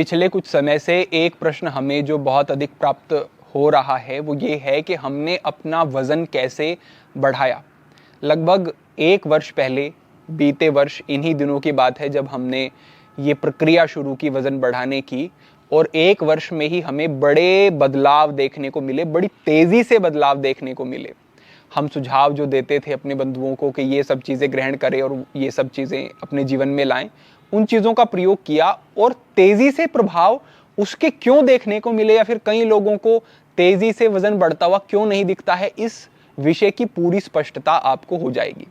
पिछले कुछ समय से एक प्रश्न हमें जो बहुत अधिक प्राप्त हो रहा है वो ये है कि हमने अपना वज़न कैसे बढ़ाया। लगभग 1 वर्ष पहले, बीते वर्ष इन्हीं दिनों की बात है जब हमने ये प्रक्रिया शुरू की वज़न बढ़ाने की, और 1 वर्ष में ही हमें बड़े बदलाव देखने को मिले, बड़ी तेज़ी से बदलाव देखने को मिले। हम सुझाव जो देते थे अपने बंधुओं को कि ये सब चीज़ें ग्रहण करें और ये सब चीज़ें अपने जीवन में लाएं, उन चीज़ों का प्रयोग किया और तेज़ी से प्रभाव उसके क्यों देखने को मिले, या फिर कई लोगों को तेज़ी से वज़न बढ़ता हुआ क्यों नहीं दिखता है, इस विषय की पूरी स्पष्टता आपको हो जाएगी।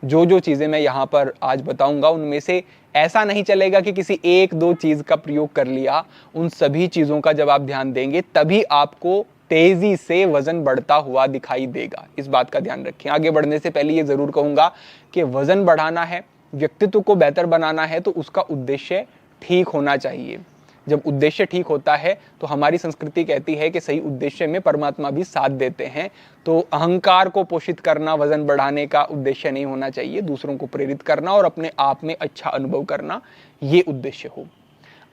जो चीज़ें मैं यहाँ पर आज बताऊँगा उनमें से ऐसा नहीं चलेगा कि किसी 1-2 चीज़ का प्रयोग कर लिया। उन सभी चीज़ों का जब आप ध्यान देंगे तभी आपको तेज़ी से वज़न बढ़ता हुआ दिखाई देगा। इस बात का ध्यान रखें। आगे बढ़ने से पहले ये ज़रूर कहूँगा कि वज़न बढ़ाना है, व्यक्तित्व को बेहतर बनाना है, तो उसका उद्देश्य ठीक होना चाहिए। जब उद्देश्य ठीक होता है तो हमारी संस्कृति कहती है कि सही उद्देश्य में परमात्मा भी साथ देते हैं। तो अहंकार को पोषित करना वज़न बढ़ाने का उद्देश्य नहीं होना चाहिए। दूसरों को प्रेरित करना और अपने आप में अच्छा अनुभव करना, ये उद्देश्य हो।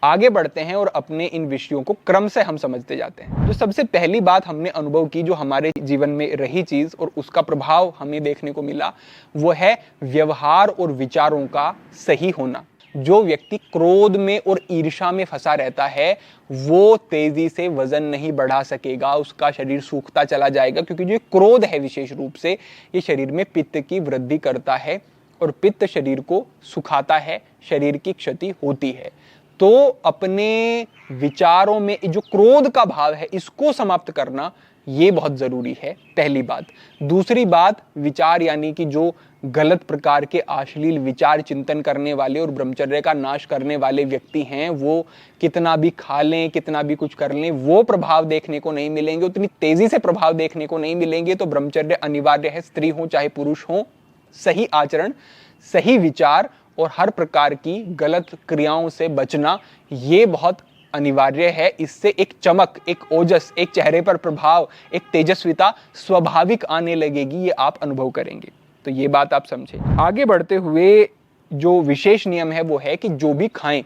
आगे बढ़ते हैं और अपने इन विषयों को क्रम से हम समझते जाते हैं। जो सबसे पहली बात हमने अनुभव की, जो हमारे जीवन में रही चीज़ और उसका प्रभाव हमें देखने को मिला, वो है व्यवहार और विचारों का सही होना। जो व्यक्ति क्रोध में और ईर्ष्या में फंसा रहता है वो तेजी से वजन नहीं बढ़ा सकेगा, उसका शरीर सूखता चला जाएगा, क्योंकि जो क्रोध है विशेष रूप से ये शरीर में पित्त की वृद्धि करता है और पित्त शरीर को सुखाता है, शरीर की क्षति होती है। तो अपने विचारों में जो क्रोध का भाव है इसको समाप्त करना ये बहुत जरूरी है, पहली बात। दूसरी बात, विचार यानी कि जो गलत प्रकार के अश्लील विचार चिंतन करने वाले और ब्रह्मचर्य का नाश करने वाले व्यक्ति हैं, वो कितना भी खा लें, कितना भी कुछ कर लें, वो प्रभाव देखने को नहीं मिलेंगे, उतनी तेजी से प्रभाव देखने को नहीं मिलेंगे। तो ब्रह्मचर्य अनिवार्य है, स्त्री हो चाहे पुरुष हो। सही आचरण, सही विचार और हर प्रकार की गलत क्रियाओं से बचना ये बहुत अनिवार्य है। इससे एक चमक, एक ओजस, एक चेहरे पर प्रभाव, एक तेजस्विता स्वाभाविक आने लगेगी, ये आप अनुभव करेंगे। तो ये बात आप समझें। आगे बढ़ते हुए जो विशेष नियम है वो है कि जो भी खाएं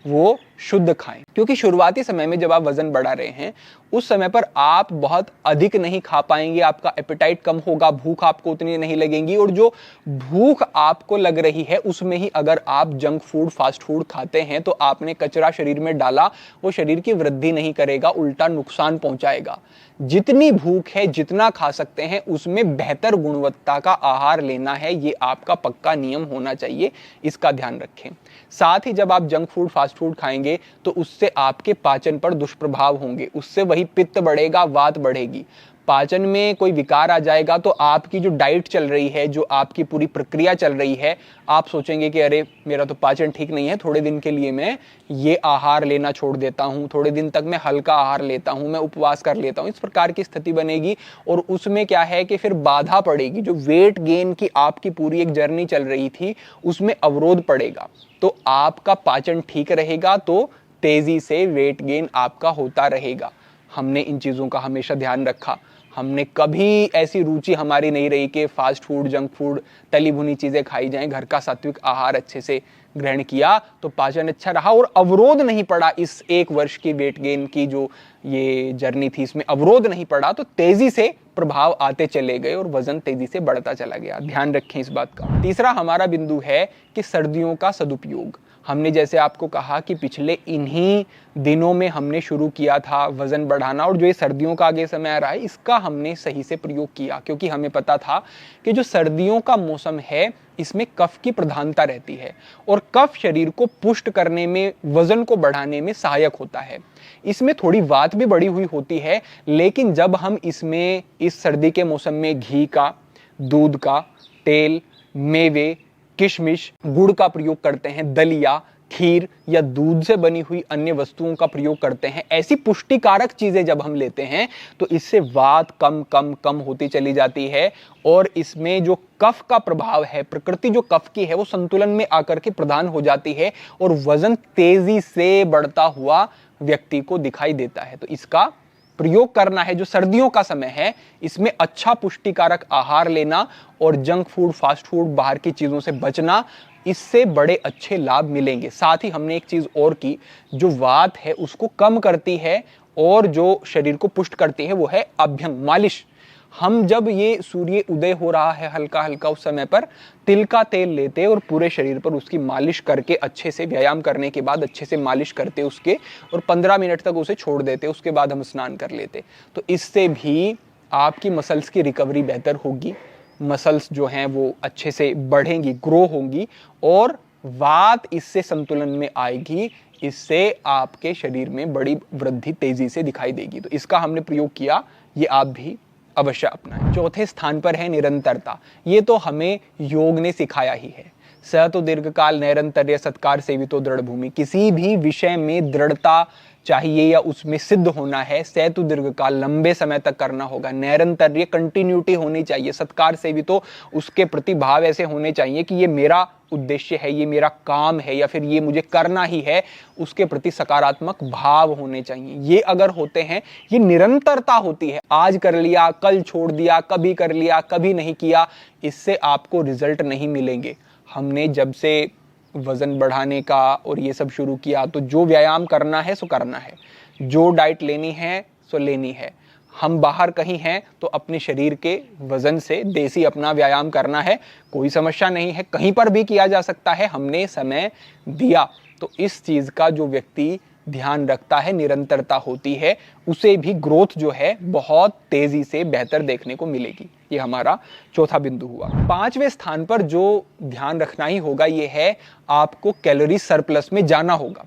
वो शुद्ध खाएं, क्योंकि शुरुआती समय में जब आप वजन बढ़ा रहे हैं उस समय पर आप बहुत अधिक नहीं खा पाएंगे, आपका एपेटाइट कम होगा, भूख आपको उतनी नहीं लगेगी, और जो भूख आपको लग रही है उसमें ही अगर आप जंक फूड, फास्ट फूड खाते हैं तो आपने कचरा शरीर में डाला, वो शरीर की वृद्धि नहीं करेगा, उल्टा नुकसान पहुंचाएगा। जितनी भूख है, जितना खा सकते हैं उसमें बेहतर गुणवत्ता का आहार लेना है, ये आपका पक्का नियम होना चाहिए, इसका ध्यान रखें। साथ ही जब आप जंक फूड, फास्ट फूड खाएंगे तो उससे आपके पाचन पर दुष्प्रभाव होंगे, उससे वही पित्त बढ़ेगा, वात बढ़ेगी, पाचन में कोई विकार आ जाएगा। तो आपकी जो डाइट चल रही है, जो आपकी पूरी प्रक्रिया चल रही है, आप सोचेंगे कि अरे मेरा तो पाचन ठीक नहीं है, थोड़े दिन के लिए मैं ये आहार लेना छोड़ देता हूँ, थोड़े दिन तक मैं हल्का आहार लेता हूँ, मैं उपवास कर लेता हूँ। इस प्रकार की स्थिति बनेगी और उसमें क्या है कि फिर बाधा पड़ेगी, जो वेट गेन की आपकी पूरी एक जर्नी चल रही थी उसमें अवरोध पड़ेगा। तो आपका पाचन ठीक रहेगा तो तेजी से वेट गेन आपका होता रहेगा। हमने इन चीज़ों का हमेशा ध्यान रखा। हमने कभी ऐसी रुचि हमारी नहीं रही कि फास्ट फूड, जंक फूड, तली भुनी चीज़ें खाई जाएं। घर का सात्विक आहार अच्छे से ग्रहण किया तो पाचन अच्छा रहा और अवरोध नहीं पड़ा। इस 1 वर्ष की वेट गेन की जो ये जर्नी थी इसमें अवरोध नहीं पड़ा, तो तेजी से प्रभाव आते चले गए और वजन तेजी से बढ़ता चला गया। ध्यान रखें इस बात का। तीसरा हमारा बिंदु है कि सर्दियों का सदुपयोग। हमने जैसे आपको कहा कि पिछले इन्हीं दिनों में हमने शुरू किया था वजन बढ़ाना, और जो ये सर्दियों का आगे समय आ रहा है इसका हमने सही से प्रयोग किया, क्योंकि हमें पता था कि जो सर्दियों का मौसम है इसमें कफ की प्रधानता रहती है और कफ शरीर को पुष्ट करने में, वजन को बढ़ाने में सहायक होता है। इसमें थोड़ी वात भी बढ़ी हुई होती है, लेकिन जब हम इसमें इस सर्दी के मौसम में घी का, दूध का, तेल, मेवे, किशमिश, गुड़ का प्रयोग करते हैं, दलिया, खीर या दूध से बनी हुई अन्य वस्तुओं का प्रयोग करते हैं, ऐसी पुष्टिकारक चीजें जब हम लेते हैं तो इससे वात कम कम कम होती चली जाती है और इसमें जो कफ का प्रभाव है, प्रकृति जो कफ की है वो संतुलन में आकर के प्रदान हो जाती है और वजन तेजी से बढ़ता हुआ व्यक्ति को दिखाई देता है। तो इसका प्रयोग करना है। जो सर्दियों का समय है इसमें अच्छा पुष्टिकारक आहार लेना और जंक फूड, फास्ट फूड, बाहर की चीजों से बचना, इससे बड़े अच्छे लाभ मिलेंगे। साथ ही हमने एक चीज और की, जो वात है उसको कम करती है और जो शरीर को पुष्ट करती है वो है अभ्यंग, मालिश। हम जब ये सूर्य उदय हो रहा है हल्का हल्का उस समय पर तिल का तेल लेते और पूरे शरीर पर उसकी मालिश करके, अच्छे से व्यायाम करने के बाद अच्छे से मालिश करते उसके, और 15 मिनट तक उसे छोड़ देते, उसके बाद हम स्नान कर लेते। तो इससे भी आपकी मसल्स की रिकवरी बेहतर होगी, मसल्स जो हैं वो अच्छे से बढ़ेंगी, ग्रो होंगी, और वात इससे संतुलन में आएगी। इससे आपके शरीर में बड़ी वृद्धि तेजी से दिखाई देगी। तो इसका हमने प्रयोग किया, ये आप भी अवश्य अपनाएं। चौथे स्थान पर है निरंतरता। ये तो हमें योग ने सिखाया ही है। स तो दीर्घकाल नैरंतर्य सत्कार सेवितो दृढ़ भूमि। किसी भी विषय में दृढ़ता चाहिए या उसमें सिद्ध होना है, सेतु दीर्घकाल लंबे समय तक करना होगा, नैरंतर्य कंटिन्यूटी होनी चाहिए, सत्कार सेवितो उसके प्रति भाव ऐसे होने चाहिए कि ये मेरा उद्देश्य है, ये मेरा काम है, या फिर ये मुझे करना ही है, उसके प्रति सकारात्मक भाव होने चाहिए। ये अगर होते हैं, ये निरंतरता होती है। आज कर लिया, कल छोड़ दिया, कभी कर लिया, कभी नहीं किया, इससे आपको रिजल्ट नहीं मिलेंगे। हमने जब से वजन बढ़ाने का और ये सब शुरू किया, तो जो व्यायाम करना है सो करना है, जो डाइट लेनी है सो लेनी है। हम बाहर कहीं हैं तो अपने शरीर के वजन से देसी अपना व्यायाम करना है, कोई समस्या नहीं है, कहीं पर भी किया जा सकता है। हमने समय दिया तो इस चीज का जो व्यक्ति ध्यान रखता है, निरंतरता होती है, उसे भी ग्रोथ जो है बहुत तेजी से बेहतर देखने को मिलेगी। ये हमारा चौथा बिंदु हुआ। पांचवें स्थान पर जो ध्यान रखना ही होगा ये है, आपको कैलोरी सरप्लस में जाना होगा।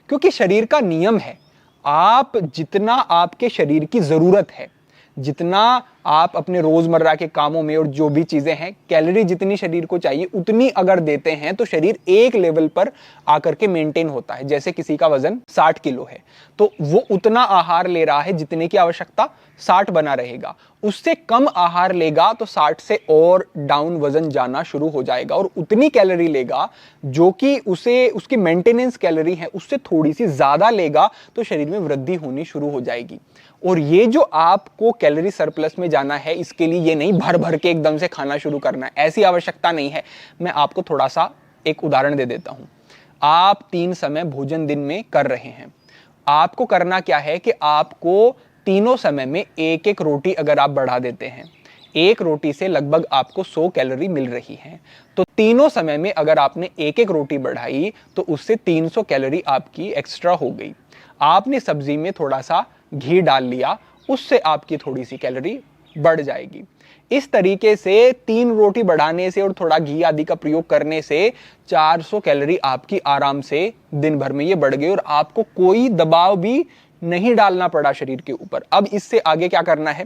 क्योंकि शरीर का नियम है, आप जितना आपके शरीर की जरूरत है, जितना आप अपने रोजमर्रा के कामों में और जो भी चीजें हैं, कैलोरी जितनी शरीर को चाहिए उतनी अगर देते हैं तो शरीर एक लेवल पर आकर के मेंटेन होता है। जैसे किसी का वजन 60 किलो है तो वो उतना आहार ले रहा है जितने की आवश्यकता, 60 बना रहेगा। उससे कम आहार लेगा तो 60 से और डाउन वजन जाना शुरू हो जाएगा, और उतनी कैलोरी लेगा जो कि उसे उसकी मेंटेनेंस कैलोरी है उससे थोड़ी सी ज्यादा लेगा तो शरीर में वृद्धि होनी शुरू हो जाएगी। और ये जो आपको कैलोरी सरप्लस में जाना है, इसके लिए ये नहीं भर भर के एकदम से खाना शुरू करना है, ऐसी आवश्यकता नहीं है। मैं आपको थोड़ा सा एक उदाहरण दे देता हूं। आप 3 समय भोजन दिन में कर रहे हैं, आपको करना क्या है कि आपको तीनों समय में एक एक रोटी अगर आप बढ़ा देते हैं, एक रोटी से लगभग आपको 100 कैलोरी मिल रही है, तो तीनों समय में अगर आपने एक एक रोटी बढ़ाई तो उससे 300 कैलोरी आपकी एक्स्ट्रा हो गई। आपने सब्जी में थोड़ा सा घी डाल लिया, उससे आपकी थोड़ी सी कैलोरी बढ़ जाएगी। इस तरीके से 3 रोटी बढ़ाने से और थोड़ा घी आदि का प्रयोग करने से 400 कैलोरी आपकी आराम से दिन भर में ये बढ़ गई, और आपको कोई दबाव भी नहीं डालना पड़ा शरीर के ऊपर। अब इससे आगे क्या करना है,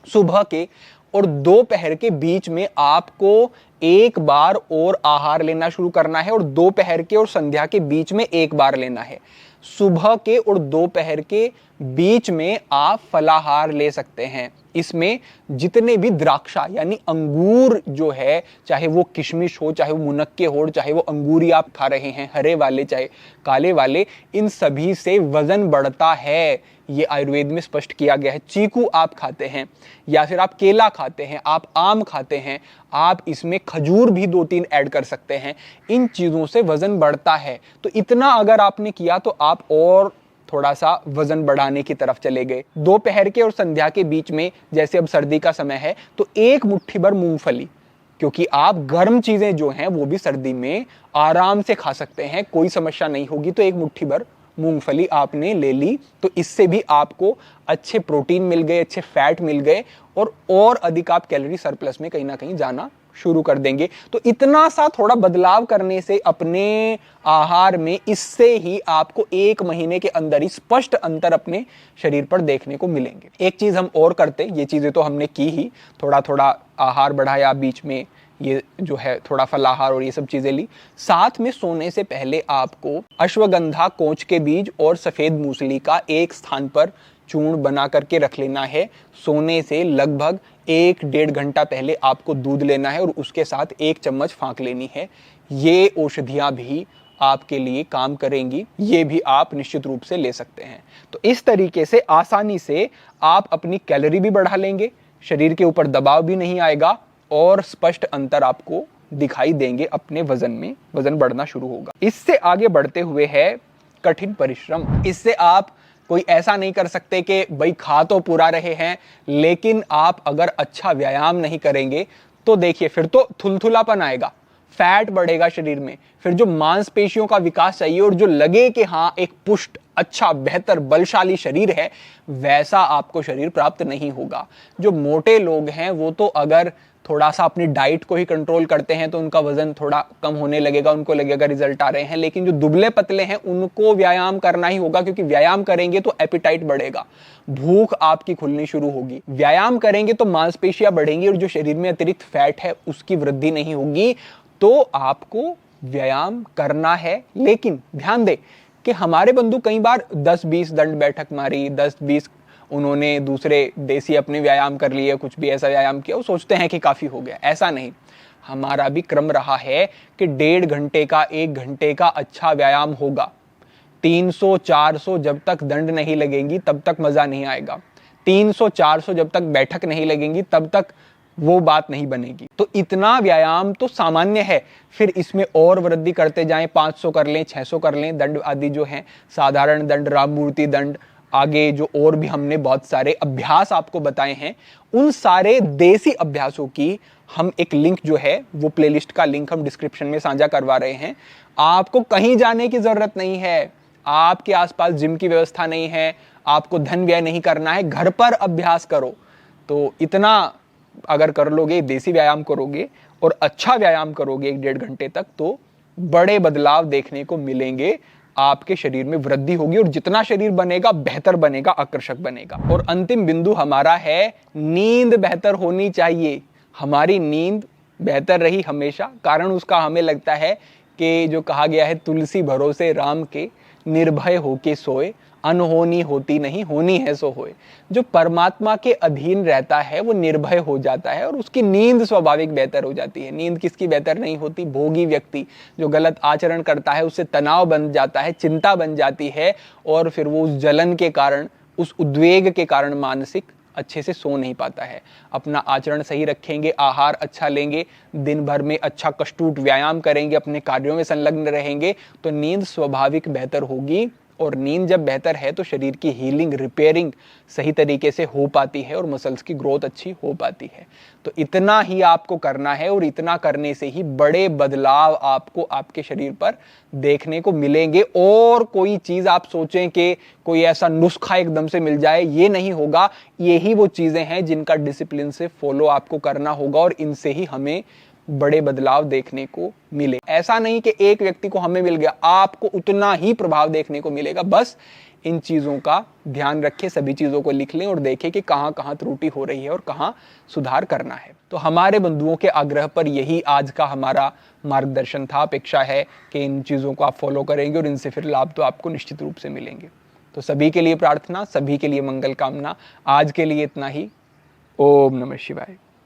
सुबह के और दोपहर के बीच में आपको एक बार और आहार लेना शुरू करना है, और दोपहर के और संध्या के बीच में एक बार लेना है। सुबह के और दोपहर के बीच में आप फलाहार ले सकते हैं। इसमें जितने भी द्राक्षा यानी अंगूर जो है, चाहे वो किशमिश हो, चाहे वो मुनक्के हो, चाहे वो अंगूरी आप खा रहे हैं, हरे वाले चाहे काले वाले, इन सभी से वजन बढ़ता है। ये आयुर्वेद में स्पष्ट किया गया है। चीकू आप खाते हैं या फिर आप केला खाते हैं, आप आम खाते हैं, आप इसमें खजूर भी 2-3 ऐड कर सकते हैं। इन चीजों से वजन बढ़ता है। तो इतना अगर आपने किया तो आप और थोड़ा सा वजन बढ़ाने की तरफ चले गए। दोपहर के और संध्या के बीच में, जैसे अब सर्दी का समय है, तो एक मुट्ठी भर मूंगफली, क्योंकि आप गर्म चीजें जो हैं वो भी सर्दी में आराम से खा सकते हैं, कोई समस्या नहीं होगी। तो एक मुट्ठी भर मूंगफली आपने ले ली, तो इससे भी आपको अच्छे प्रोटीन मिल गए, अच्छे फैट मिल गए, और अधिक आप कैलोरी सरप्लस में कहीं ना कहीं जाना शुरू कर देंगे। तो इतना सा थोड़ा बदलाव करने से अपने आहार में, इससे ही आपको 1 महीने के अंदर ही स्पष्ट अंतर अपने शरीर पर देखने को मिलेंगे। एक चीज हम और करते, ये चीजें तो हमने की ही, थोड़ा थोड़ा आहार बढ़ाया, बीच में ये जो है थोड़ा फलाहार और ये सब चीजें ली। साथ में सोने से पहले आपको अश्वगंधा, कोंच के बीज और सफेद मूसली का एक स्थान पर चूर्ण बना करके रख लेना है। सोने से लगभग 1-1.5 घंटा पहले आपको दूध लेना है और उसके साथ 1 चम्मच फांक लेनी है। ये औषधियां भी आपके लिए काम करेंगी, ये भी आप निश्चित रूप से ले सकते हैं। तो इस तरीके से आसानी से आप अपनी कैलोरी भी बढ़ा लेंगे, शरीर के ऊपर दबाव भी नहीं आएगा, और स्पष्ट अंतर आपको दिखाई देंगे अपने वजन में, वजन बढ़ना शुरू होगा। इससे आगे बढ़ते हुए है कठिन परिश्रम। इससे आप कोई ऐसा नहीं कर सकते कि भाई खा तो पूरा रहे हैं, लेकिन आप अगर अच्छा व्यायाम नहीं करेंगे तो देखिए फिर तो थुलथुलापन आएगा, फैट बढ़ेगा शरीर में, फिर जो मांसपेशियों का विकास चाहिए और जो लगे कि हाँ एक पुष्ट, अच्छा, बेहतर, बलशाली शरीर है, वैसा आपको शरीर प्राप्त नहीं होगा। जो मोटे लोग हैं वो तो अगर थोड़ा सा अपनी डाइट को ही कंट्रोल करते हैं तो उनका वजन थोड़ा कम होने लगेगा, उनको लगेगा रिजल्ट आ रहे हैं। लेकिन जो दुबले पतले हैं उनको व्यायाम करना ही होगा, क्योंकि व्यायाम करेंगे तो एपिटाइट बढ़ेगा, भूख आपकी खुलनी शुरू होगी। व्यायाम करेंगे तो मांसपेशियां बढ़ेंगी और जो शरीर में अतिरिक्त फैट है उसकी वृद्धि नहीं होगी। तो आपको व्यायाम करना है, लेकिन ध्यान दें कि हमारे बंधु कई बार 10-20 दंड बैठक मारी, 10-20 उन्होंने दूसरे देसी अपने व्यायाम कर लिए, कुछ भी ऐसा व्यायाम किया, वो सोचते हैं कि काफ़ी हो गया। ऐसा नहीं, हमारा भी क्रम रहा है कि 1.5 घंटे का, 1 घंटे का अच्छा व्यायाम होगा। 300-400 जब तक दंड नहीं लगेंगी तब तक मज़ा नहीं आएगा। 300-400 जब तक बैठक नहीं लगेंगी तब तक वो बात नहीं बनेगी। तो इतना व्यायाम तो सामान्य है, फिर इसमें और वृद्धि करते जाएं, 500 कर लें, 600 कर लें, दंड आदि जो हैं, साधारण दंड, राममूर्ति दंड, आगे जो और भी हमने बहुत सारे अभ्यास आपको बताए हैं, उन सारे देसी अभ्यासों की हम एक लिंक जो है वो प्लेलिस्ट का लिंक हम डिस्क्रिप्शन में साझा करवा रहे हैं। आपको कहीं जाने की जरूरत नहीं है, आपके आसपास जिम की व्यवस्था नहीं है, आपको धन व्यय नहीं करना है, घर पर अभ्यास करो। तो इतना अगर कर लोगे, देसी व्यायाम करोगे और अच्छा व्यायाम करोगे 1-1.5 घंटे तक, तो बड़े बदलाव देखने को मिलेंगे, आपके शरीर में वृद्धि होगी और जितना शरीर बनेगा बेहतर बनेगा, आकर्षक बनेगा। और अंतिम बिंदु हमारा है नींद बेहतर होनी चाहिए। हमारी नींद बेहतर रही हमेशा, कारण उसका हमें लगता है कि जो कहा गया है, तुलसी भरोसे राम के, निर्भय होके सोए, अनहोनी होती नहीं, होनी है सो होए। जो परमात्मा के अधीन रहता है वो निर्भय हो जाता है और उसकी नींद स्वाभाविक बेहतर हो जाती है। नींद किसकी बेहतर नहीं होती? भोगी व्यक्ति जो गलत आचरण करता है उससे तनाव बन जाता है, चिंता बन जाती है, और फिर वो उस जलन के कारण, उस उद्वेग के कारण मानसिक अच्छे से सो नहीं पाता है। अपना आचरण सही रखेंगे, आहार अच्छा लेंगे, दिन भर में अच्छा कष्टूट व्यायाम करेंगे, अपने कार्यों में संलग्न रहेंगे, तो नींद स्वाभाविक बेहतर होगी। और नींद जब बेहतर है तो शरीर की हीलिंग, रिपेयरिंग सही तरीके से हो पाती है और मसल्स की ग्रोथ अच्छी हो पाती है। तो इतना ही आपको करना है और इतना करने से ही बड़े बदलाव आपको आपके शरीर पर देखने को मिलेंगे। और कोई चीज आप सोचें कि कोई ऐसा नुस्खा एकदम से मिल जाए, ये नहीं होगा। यही वो चीजें हैं जिनका डिसिप्लिन से फॉलो आपको करना होगा और इनसे ही हमें बड़े बदलाव देखने को मिले। ऐसा नहीं कि एक व्यक्ति को हमें मिल गया, आपको उतना ही प्रभाव देखने को मिलेगा। बस इन चीजों का ध्यान रखें, सभी चीजों को लिख लें और देखें कि कहां कहां त्रुटि हो रही है और कहां सुधार करना है। तो हमारे बंधुओं के आग्रह पर यही आज का हमारा मार्गदर्शन था। अपेक्षा है कि इन चीजों को आप फॉलो करेंगे और इनसे फिर लाभ तो आपको निश्चित रूप से मिलेंगे। तो सभी के लिए प्रार्थना, सभी के लिए मंगल कामना। आज के लिए इतना ही। ओम नमः शिवाय।